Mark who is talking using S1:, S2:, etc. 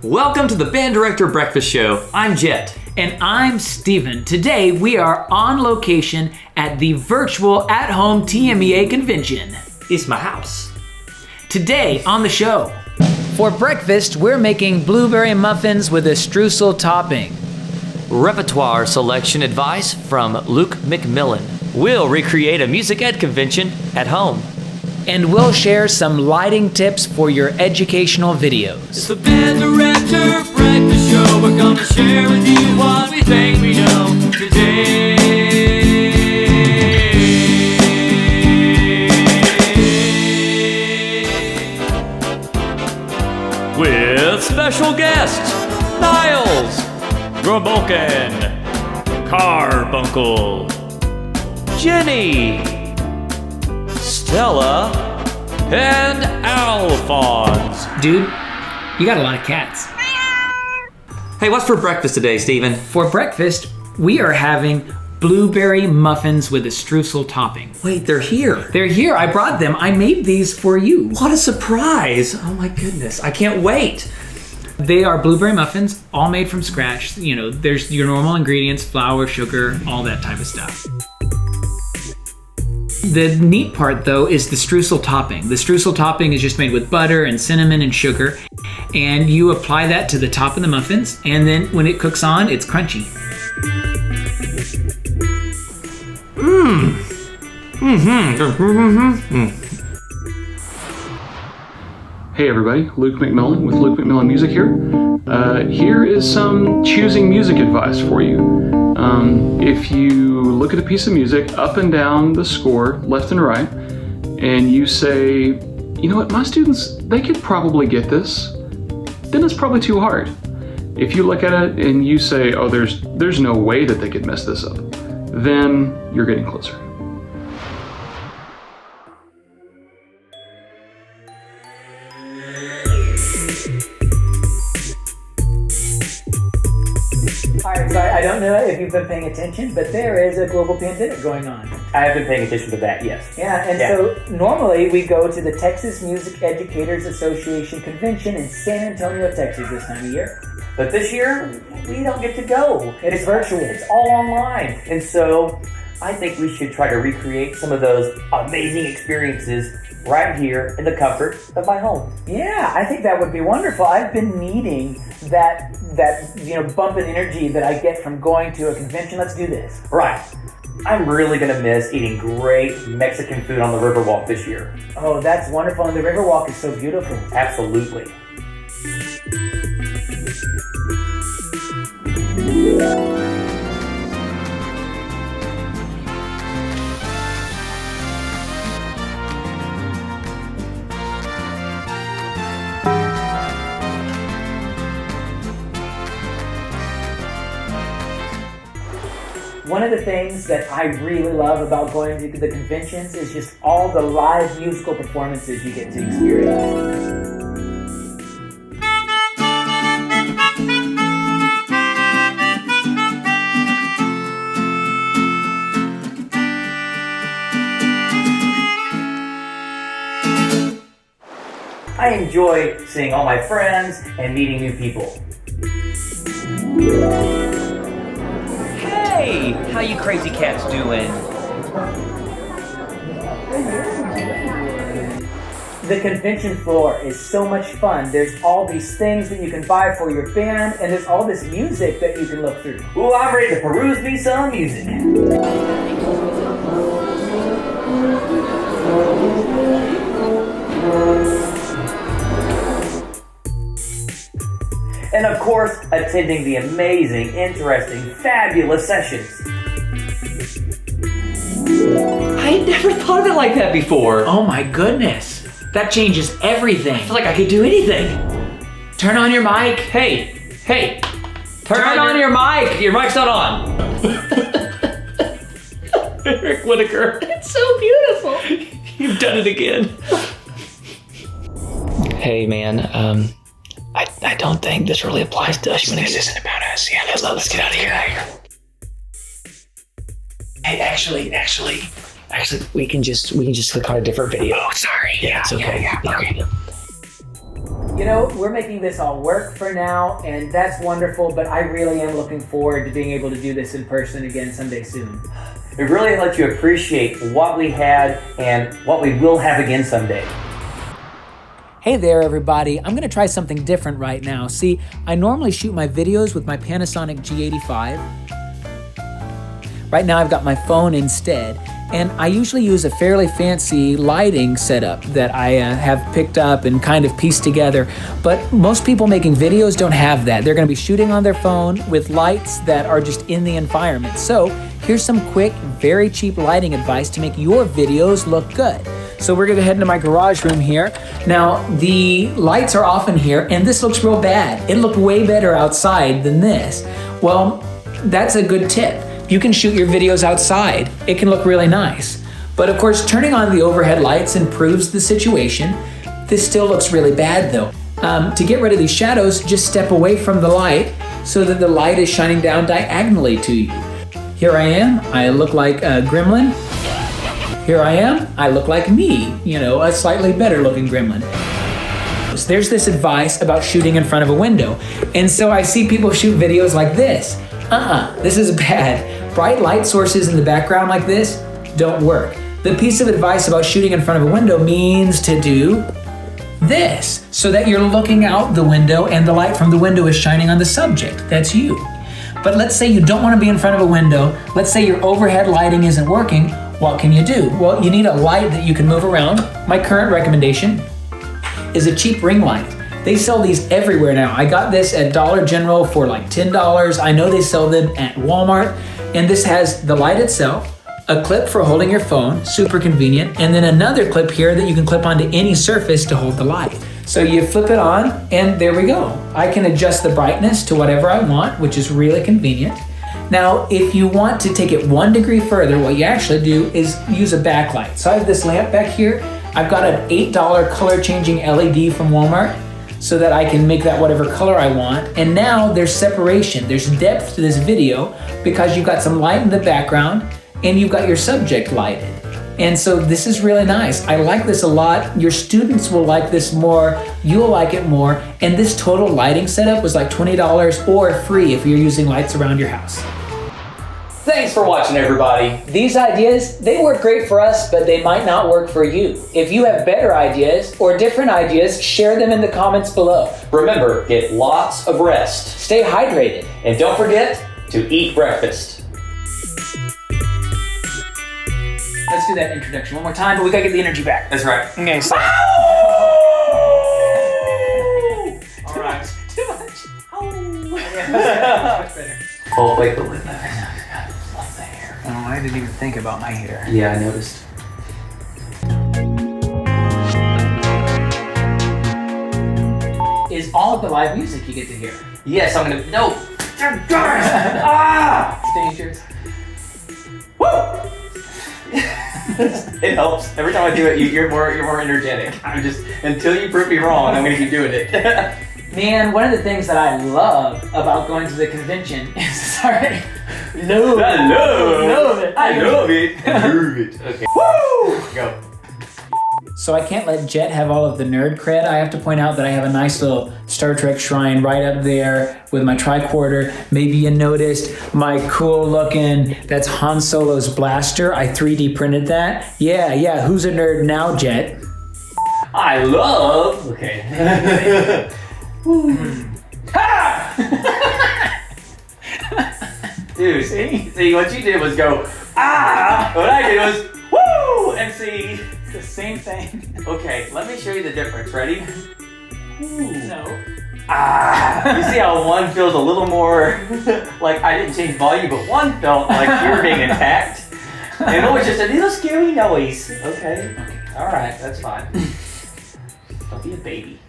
S1: Welcome to the Band Director Breakfast Show. I'm Jet.
S2: And I'm Steven. Today we are on location at the virtual at-home TMEA convention.
S1: It's my house.
S2: Today on the show, for breakfast we're making blueberry muffins with a streusel topping.
S1: Repertoire selection advice from Luke McMillan. We'll recreate a music ed convention at home.
S2: And we'll share some lighting tips for your educational videos.
S3: It's the Band Director Breakfast Show. We're gonna share with you what we think we know today.
S1: With special guests, Niles, Grumbolkin, Carbuncle, Jenny, Stella, and Alphonse.
S2: Dude, you got a lot of cats.
S1: Hey, what's for breakfast today, Steven?
S2: For breakfast, we are having blueberry muffins with a streusel topping.
S1: Wait, they're here.
S2: They're here. I brought them. I made these for you.
S1: What a surprise. Oh my goodness. I can't wait.
S2: They are blueberry muffins, all made from scratch. You know, there's your normal ingredients, flour, sugar, all that type of stuff. The neat part, though, is the streusel topping. The streusel topping is just made with butter and cinnamon and sugar, and you apply that to the top of the muffins, and then when it cooks on, it's crunchy.
S4: Hey everybody, Luke McMillan with Luke McMillan Music here. Here is some choosing music advice for you. If you look at a piece of music up and down the score, left and right, and you say, you know what, my students, they could probably get this, then it's probably too hard. If you look at it and you say, oh, there's no way that they could mess this up, then you're getting closer.
S2: Alright, so I don't know if you've been paying attention, but there is a global pandemic going on.
S1: I have been paying attention to that, yes.
S2: So normally we go to the Texas Music Educators Association convention in San Antonio, Texas this time of year.
S5: But this year, we don't get to go.
S2: It's virtual.
S5: It's all online. And so I think we should try to recreate some of those amazing experiences right here in the comfort of my home.
S2: Yeah, I think that would be wonderful. I've been needing that bump in energy that I get from going to a convention. Let's do this.
S5: Right. I'm really going to miss eating great Mexican food on the Riverwalk this year.
S2: Oh, that's wonderful. And the Riverwalk is so beautiful.
S5: Absolutely.
S2: One of the things that I really love about going to the conventions is just all the live musical performances you get to experience.
S5: I enjoy seeing all my friends and meeting new people.
S6: Hey, how you crazy cats doing?
S2: The convention floor is so much fun. There's all these things that you can buy for your band, and there's all this music that you can look through.
S5: Ooh, I'm ready to peruse me some music. And of course, attending the amazing, interesting, fabulous sessions.
S1: I never thought of it like that before.
S2: Oh my goodness. That changes everything.
S1: I feel like I could do anything.
S2: Turn on your mic.
S1: Hey, turn on your mic. Your mic's not on. Eric Whitaker.
S2: It's so beautiful.
S1: You've done it again.
S6: Hey man, I don't think this really applies to us.
S2: This isn't about us. Yeah, let's get out of here.
S6: Hey, actually, we can just click on a different video.
S2: Oh, sorry.
S6: Yeah, it's okay.
S2: Yeah, okay. You know, we're making this all work for now, and that's wonderful, but I really am looking forward to being able to do this in person again someday soon.
S5: It really lets you appreciate what we had and what we will have again someday.
S2: Hey there, everybody. I'm gonna try something different right now. See, I normally shoot my videos with my Panasonic G85. Right now I've got my phone instead, and I usually use a fairly fancy lighting setup that I have picked up and kind of pieced together. But most people making videos don't have that. They're gonna be shooting on their phone with lights that are just in the environment. So here's some quick, very cheap lighting advice to make your videos look good. So we're gonna head into my garage room here. Now, the lights are off in here, and this looks real bad. It looked way better outside than this. Well, that's a good tip. You can shoot your videos outside. It can look really nice. But of course, turning on the overhead lights improves the situation. This still looks really bad though. To get rid of these shadows, just step away from the light so that the light is shining down diagonally to you. Here I am, I look like a gremlin. Here I am, I look like me, you know, a slightly better looking gremlin. So there's this advice about shooting in front of a window. And so I see people shoot videos like this. This is bad. Bright light sources in the background like this don't work. The piece of advice about shooting in front of a window means to do this, so that you're looking out the window and the light from the window is shining on the subject. That's you. But let's say you don't want to be in front of a window. Let's say your overhead lighting isn't working. What can you do? Well, you need a light that you can move around. My current recommendation is a cheap ring light. They sell these everywhere now. I got this at Dollar General for like $10. I know they sell them at Walmart. And this has the light itself, a clip for holding your phone, super convenient, and then another clip here that you can clip onto any surface to hold the light. So you flip it on, and there we go. I can adjust the brightness to whatever I want, which is really convenient. Now, if you want to take it 1 degree further, what you actually do is use a backlight. So I have this lamp back here. I've got an $8 color changing LED from Walmart so that I can make that whatever color I want. And now there's separation, there's depth to this video because you've got some light in the background and you've got your subject lighted. And so this is really nice. I like this a lot. Your students will like this more. You'll like it more. And this total lighting setup was like $20 or free if you're using lights around your house.
S1: Thanks for watching, everybody.
S2: These ideas, they work great for us, but they might not work for you. If you have better ideas or different ideas, share them in the comments below.
S1: Remember, get lots of rest.
S2: Stay hydrated.
S1: And don't forget to eat breakfast.
S2: Let's do that introduction one more time, but we gotta get the energy back.
S1: That's right.
S2: Okay, so.
S1: All right.
S2: Too much. Much better.
S1: Oh, wait. Love the hair.
S2: Oh, I didn't even think about my hair.
S1: Yeah, I noticed.
S2: Is all of the live music you get to hear?
S1: Yes, I'm gonna. No.
S2: It's dangerous.
S1: Woo! It helps. Every time I do it, you're more energetic. I'm just until you prove me wrong, I'm gonna keep doing it.
S2: Man, one of the things that I love about going to the convention is sorry. No.
S1: I love
S2: it.
S1: I love it. Okay. Woo! Go.
S2: So I can't let Jet have all of the nerd cred. I have to point out that I have a nice little Star Trek shrine right up there with my tricorder. Maybe you noticed my cool looking, that's Han Solo's blaster. I 3D printed that. Yeah, who's a nerd now, Jet?
S1: I love. Okay. Ha! Dude, see, what you did was go, ah! What I did was, woo! And see.
S2: The same thing.
S1: Okay, let me show you the difference. Ready?
S2: No.
S1: Ah! You see how one feels a little more like I didn't change volume, but one felt like you were being attacked. And it was just a little scary noise. Okay. All right, that's fine. Don't be a baby.